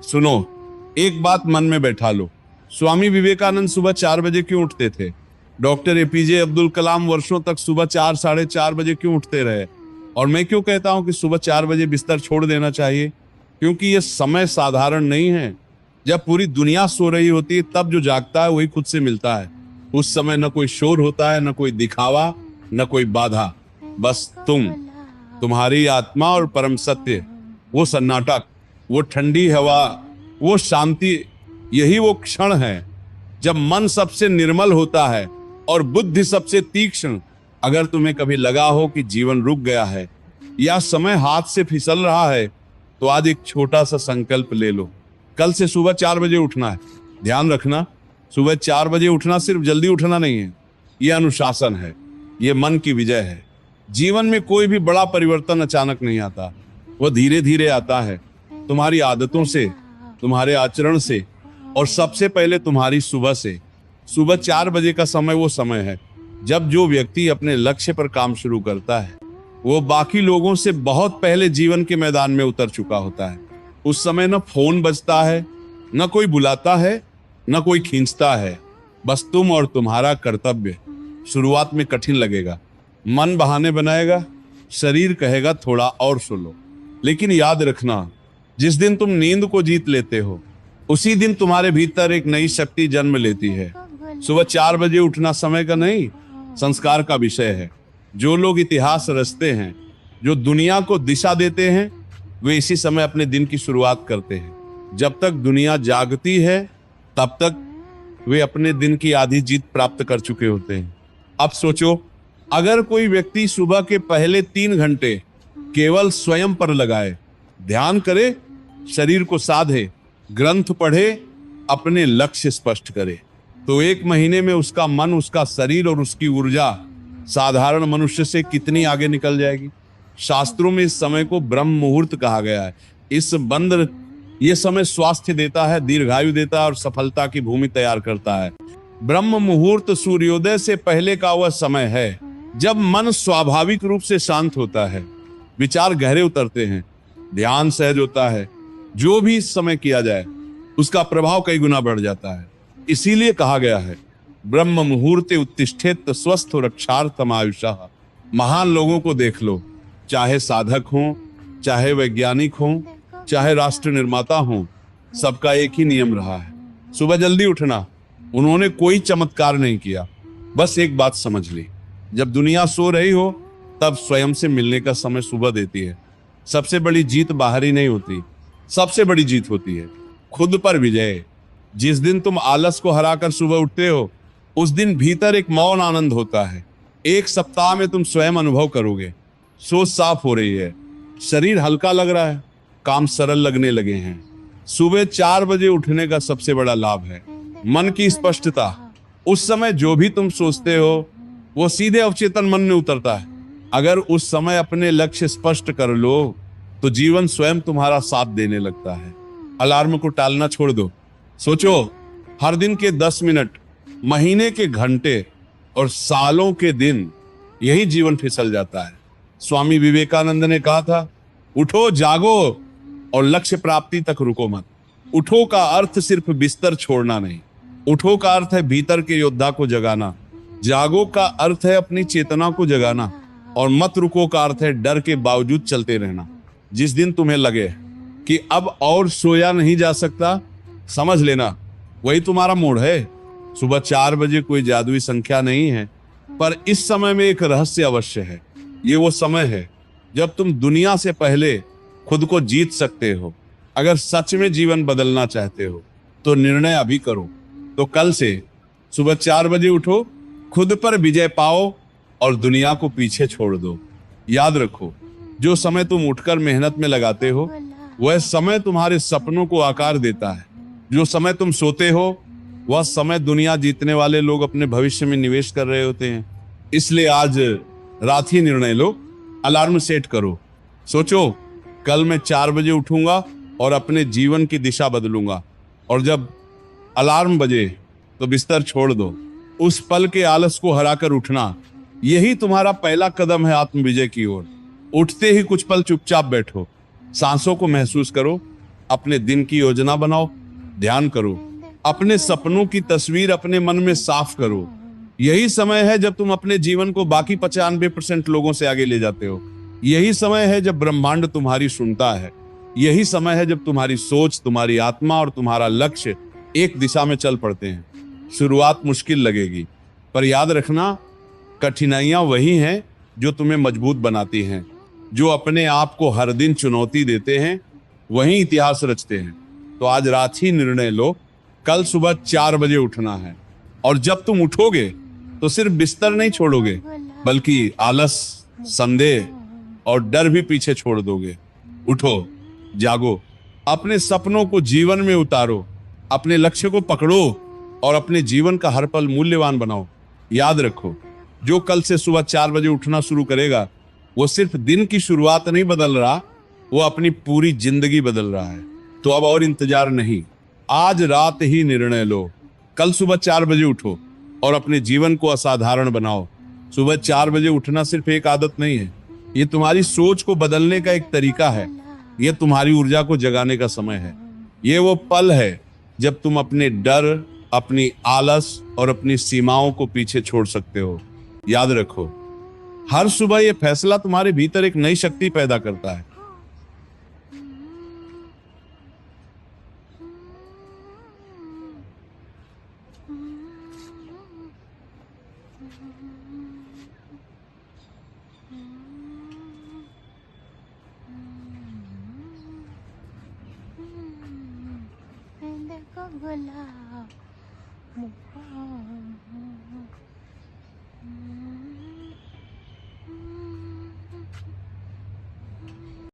सुनो, एक बात मन में बैठा लो। स्वामी विवेकानंद सुबह 4 बजे क्यों उठते थे? डॉक्टर एपीजे अब्दुल कलाम वर्षों तक सुबह 4 साढ़े 4 बजे क्यों उठते रहे? और मैं क्यों कहता हूं कि सुबह 4 बजे बिस्तर छोड़ देना चाहिए? क्योंकि यह समय साधारण नहीं है। जब पूरी दुनिया सो रही होती है तब जो जागता है वही खुद से मिलता है। उस समय न कोई शोर होता है, न कोई दिखावा, न कोई बाधा। बस तुम्हारी आत्मा और परम सत्य, वो सन्नाटा, वो ठंडी हवा, वो शांति। यही वो क्षण है जब मन सबसे निर्मल होता है और बुद्धि सबसे तीक्ष्ण। अगर तुम्हें कभी लगा हो कि जीवन रुक गया है या समय हाथ से फिसल रहा है, तो आज एक छोटा सा संकल्प ले लो। कल से सुबह 4 बजे उठना है। ध्यान रखना, सुबह 4 बजे उठना सिर्फ जल्दी उठना नहीं है, यह अनुशासन है, यह मन की विजय है। जीवन में कोई भी बड़ा परिवर्तन अचानक नहीं आता, वह धीरे धीरे आता है, तुम्हारी आदतों से, तुम्हारे आचरण से, और सबसे पहले तुम्हारी सुबह से। सुबह 4 बजे का समय वो समय है जब जो व्यक्ति अपने लक्ष्य पर काम शुरू करता है वो बाकी लोगों से बहुत पहले जीवन के मैदान में उतर चुका होता है। उस समय न फोन बजता है, न कोई बुलाता है, न कोई खींचता है, बस तुम और तुम्हारा कर्तव्य। शुरुआत में कठिन लगेगा, मन बहाने बनाएगा, शरीर कहेगा थोड़ा और सो लो, लेकिन याद रखना, जिस दिन तुम नींद को जीत लेते हो उसी दिन तुम्हारे भीतर एक नई शक्ति जन्म लेती है। सुबह 4 बजे उठना समय का नहीं, संस्कार का विषय है। जो लोग इतिहास रचते हैं, जो दुनिया को दिशा देते हैं, वे इसी समय अपने दिन की शुरुआत करते हैं। जब तक दुनिया जागती है तब तक वे अपने दिन की आधी जीत प्राप्त कर चुके होते हैं। अब सोचो, अगर कोई व्यक्ति सुबह के पहले 3 घंटे केवल स्वयं पर लगाए, ध्यान करे, शरीर को साधे, ग्रंथ पढ़े, अपने लक्ष्य स्पष्ट करे, तो 1 महीने में उसका मन, उसका शरीर और उसकी ऊर्जा साधारण मनुष्य से कितनी आगे निकल जाएगी। शास्त्रों में इस समय को ब्रह्म मुहूर्त कहा गया है। ये समय स्वास्थ्य देता है, दीर्घायु देता है और सफलता की भूमि तैयार करता है। ब्रह्म मुहूर्त सूर्योदय से पहले का वह समय है जब मन स्वाभाविक रूप से शांत होता है, विचार गहरे उतरते हैं, ध्यान सहज होता है। जो भी इस समय किया जाए उसका प्रभाव कई गुना बढ़ जाता है। इसीलिए कहा गया है, ब्रह्म मुहूर्ते उत्तिष्ठेत स्वस्थ रक्षार्थम आयुषः। महान लोगों को देख लो, चाहे साधक हों, चाहे वैज्ञानिक हों, चाहे राष्ट्र निर्माता हों, सबका एक ही नियम रहा है, सुबह जल्दी उठना। उन्होंने कोई चमत्कार नहीं किया, बस एक बात समझ ली, जब दुनिया सो रही हो तब स्वयं से मिलने का समय सुबह देती है। सबसे बड़ी जीत बाहरी नहीं होती, सबसे बड़ी जीत होती है खुद पर विजय। जिस दिन तुम आलस को हराकर सुबह उठते हो उस दिन भीतर एक मौन आनंद होता है। 1 सप्ताह में तुम स्वयं अनुभव करोगे, सोच साफ हो रही है, शरीर हल्का लग रहा है, काम सरल लगने लगे हैं। सुबह 4 बजे उठने का सबसे बड़ा लाभ है मन की स्पष्टता। उस समय जो भी तुम सोचते हो वो सीधे अवचेतन मन में उतरता है। अगर उस समय अपने लक्ष्य स्पष्ट कर लो तो जीवन स्वयं तुम्हारा साथ देने लगता है। अलार्म को टालना छोड़ दो। सोचो, हर दिन के 10 मिनट, महीने के घंटे और सालों के दिन, यही जीवन फिसल जाता है। स्वामी विवेकानंद ने कहा था, उठो, जागो और लक्ष्य प्राप्ति तक रुको मत। उठो का अर्थ सिर्फ बिस्तर छोड़ना नहीं, उठो का अर्थ है भीतर के योद्धा को जगाना। जागो का अर्थ है अपनी चेतना को जगाना, और मत रुको का अर्थ है डर के बावजूद चलते रहना। जिस दिन तुम्हें लगे कि अब और सोया नहीं जा सकता, समझ लेना वही तुम्हारा मोड़ है। सुबह 4 बजे कोई जादुई संख्या नहीं है, पर इस समय में एक रहस्य अवश्य है। ये वो समय है जब तुम दुनिया से पहले खुद को जीत सकते हो। अगर सच में जीवन बदलना चाहते हो तो निर्णय अभी करो। तो कल से सुबह 4 बजे उठो, खुद पर विजय पाओ और दुनिया को पीछे छोड़ दो। याद रखो, जो समय तुम उठकर मेहनत में लगाते हो वह समय तुम्हारे सपनों को आकार देता है। जो समय तुम सोते हो वह समय दुनिया जीतने वाले लोग अपने भविष्य में निवेश कर रहे होते हैं। इसलिए आज रात ही निर्णय लो, अलार्म सेट करो, सोचो कल मैं 4 बजे उठूंगा और अपने जीवन की दिशा बदलूंगा। और जब अलार्म बजे तो बिस्तर छोड़ दो। उस पल के आलस को हराकर उठना, यही तुम्हारा पहला कदम है आत्म विजय की ओर। उठते ही कुछ पल चुपचाप बैठो, सांसों को महसूस करो, अपने दिन की योजना बनाओ, ध्यान करो, अपने सपनों की तस्वीर अपने मन में साफ करो। यही समय है जब तुम अपने जीवन को बाकी 95% लोगों से आगे ले जाते हो। यही समय है जब ब्रह्मांड तुम्हारी सुनता है। यही समय है जब तुम्हारी सोच, तुम्हारी आत्मा और तुम्हारा लक्ष्य एक दिशा में चल पड़ते हैं। शुरुआत मुश्किल लगेगी, पर याद रखना, कठिनाइयां वही हैं जो तुम्हें मजबूत बनाती हैं। जो अपने आप को हर दिन चुनौती देते हैं वही इतिहास रचते हैं। तो आज रात ही निर्णय लो, कल सुबह 4 बजे उठना है। और जब तुम उठोगे तो सिर्फ बिस्तर नहीं छोड़ोगे, बल्कि आलस, संदेह और डर भी पीछे छोड़ दोगे। उठो, जागो, अपने सपनों को जीवन में उतारो, अपने लक्ष्य को पकड़ो और अपने जीवन का हर पल मूल्यवान बनाओ। याद रखो, जो कल से सुबह 4 बजे उठना शुरू करेगा, वो सिर्फ दिन की शुरुआत नहीं बदल रहा, वो अपनी पूरी जिंदगी बदल रहा है। तो अब और इंतजार नहीं, आज रात ही निर्णय लो, कल सुबह 4 बजे उठो और अपने जीवन को असाधारण बनाओ। सुबह 4 बजे उठना सिर्फ एक आदत नहीं है, ये तुम्हारी सोच को बदलने का एक तरीका है। ये तुम्हारी ऊर्जा को जगाने का समय है। ये वो पल है जब तुम अपने डर, अपनी आलस और अपनी सीमाओं को पीछे छोड़ सकते हो। याद रखो, हर सुबह ये फैसला तुम्हारे भीतर एक नई शक्ति पैदा करता है। देखो गुलाब